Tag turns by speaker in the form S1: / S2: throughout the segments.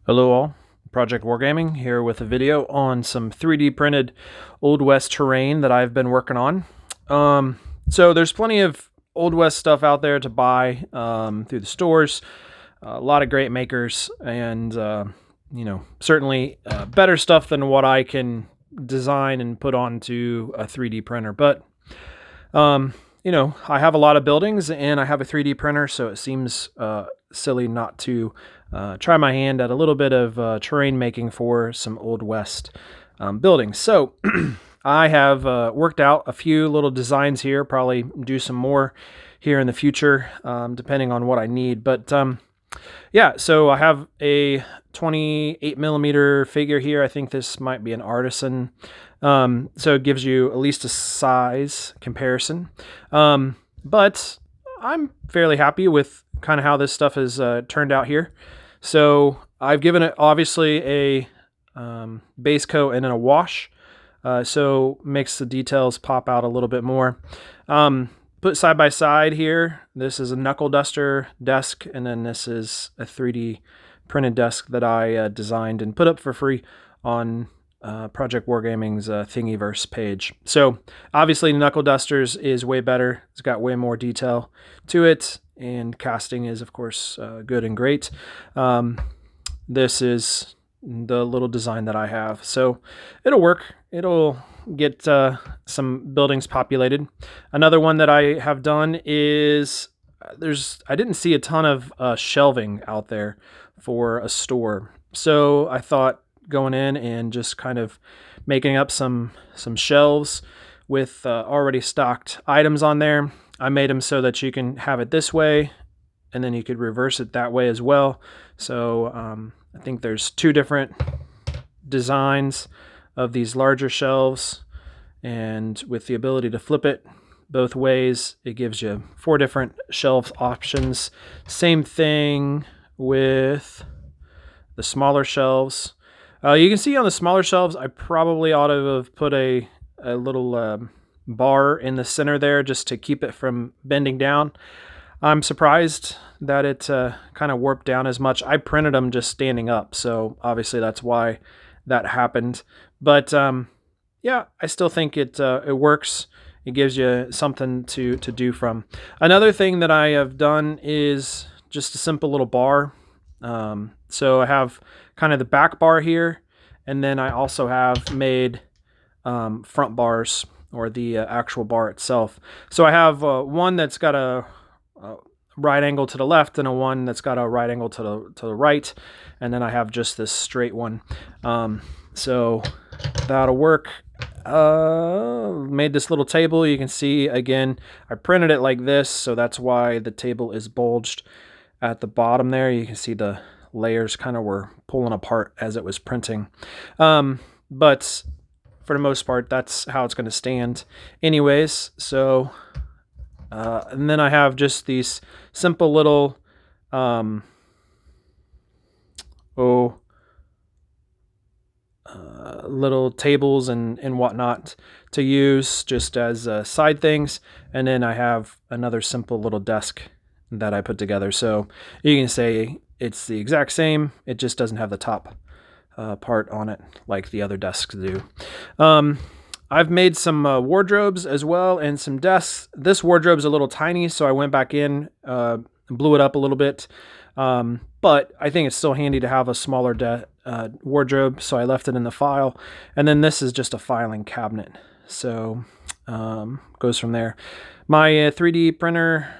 S1: Hello all, Project Wargaming here with a video on some 3D printed Old West terrain that I've been working on. So there's plenty of Old West stuff out there to buy through the stores. A lot of great makers and certainly better stuff than what I can design and put onto a 3D printer. But I have a lot of buildings and I have a 3D printer, so it seems silly not to try my hand at a little bit of terrain making for some Old West buildings. So I have worked out a few little designs here, probably do some more here in the future, depending on what I need. But yeah, so I have a 28 millimeter figure here. I think this might be an artisan. So it gives you at least a size comparison. But I'm fairly happy with kind of how this stuff has turned out here. So I've given it obviously a base coat and then a wash. So makes the details pop out a little bit more. Put side by side here, this is a knuckle duster desk, and then this is a 3D printed desk that I designed and put up for free on Project Wargaming's Thingiverse page. So obviously Knuckle Dusters is way better. It's got way more detail to it, and casting is of course good and great. This is the little design that I have. So it'll work. It'll get some buildings populated. Another one that I have done is I didn't see a ton of shelving out there for a store. So I thought going in and just kind of making up some shelves with already stocked items on there. I made them so that you can have it this way and then you could reverse it that way as well. So I think there's two different designs of these larger shelves, and with the ability to flip it both ways, it gives you 4 different shelf options. Same thing with the smaller shelves. You can see on the smaller shelves, I probably ought to have put a little bar in the center there just to keep it from bending down. I'm surprised that it kind of warped down as much. I printed them just standing up, so obviously that's why that happened. But yeah, I still think it works. It gives you something to do from. Another thing that I have done is just a simple little bar. So I have kind of the back bar here, and then I also have made front bars, or the actual bar itself. So I have one that's got a right angle to the left and a one that's got a right angle to the right, and then I have just this straight one. So that'll work. Made this little table. You can see again I printed it like this, so that's why the table is bulged at the bottom there. You can see the layers kind of were pulling apart as it was printing, but for the most part that's how it's going to stand anyways. So and then I have just these simple little little tables and whatnot to use just as side things, and then I have another simple little desk that I put together. So you can say it's the exact same, it just doesn't have the top part on it like the other desks do. I've made some wardrobes as well and some desks. This wardrobe's a little tiny, so I went back in, blew it up a little bit. But I think it's still handy to have a smaller wardrobe, so I left it in the file. And then this is just a filing cabinet. So goes from there. My 3D printer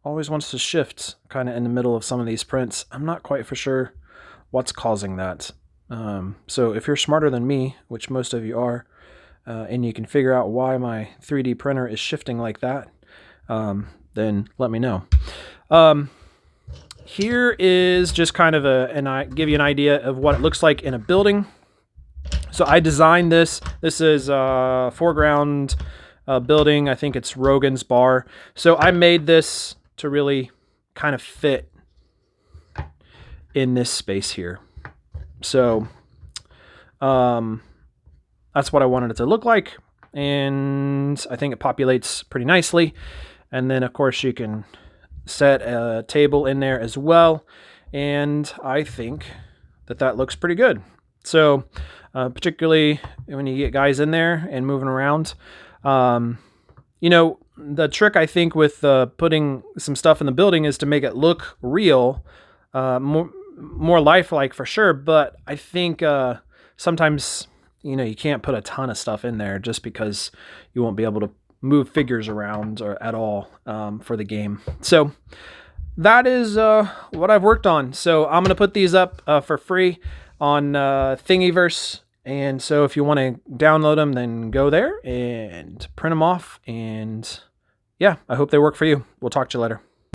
S1: always wants to shift kind of in the middle of some of these prints. I'm not quite for sure what's causing that. So if you're smarter than me, which most of you are, and you can figure out why my 3D printer is shifting like that, then let me know. Here is just kind of and I give you an idea of what it looks like in a building. So I designed this. This is a foreground building. I think it's Rogan's Bar. So I made this to really kind of fit in this space here. So that's what I wanted it to look like, and I think it populates pretty nicely. And then of course you can set a table in there as well, and I think that looks pretty good. So particularly when you get guys in there and moving around, you know, the trick I think with putting some stuff in the building is to make it look real, more lifelike for sure. But I think sometimes, you know, you can't put a ton of stuff in there just because you won't be able to move figures around or at all for the game. So that is what I've worked on. So I'm going to put these up for free on Thingiverse. And so if you want to download them, then go there and print them off. And yeah, I hope they work for you. We'll talk to you later.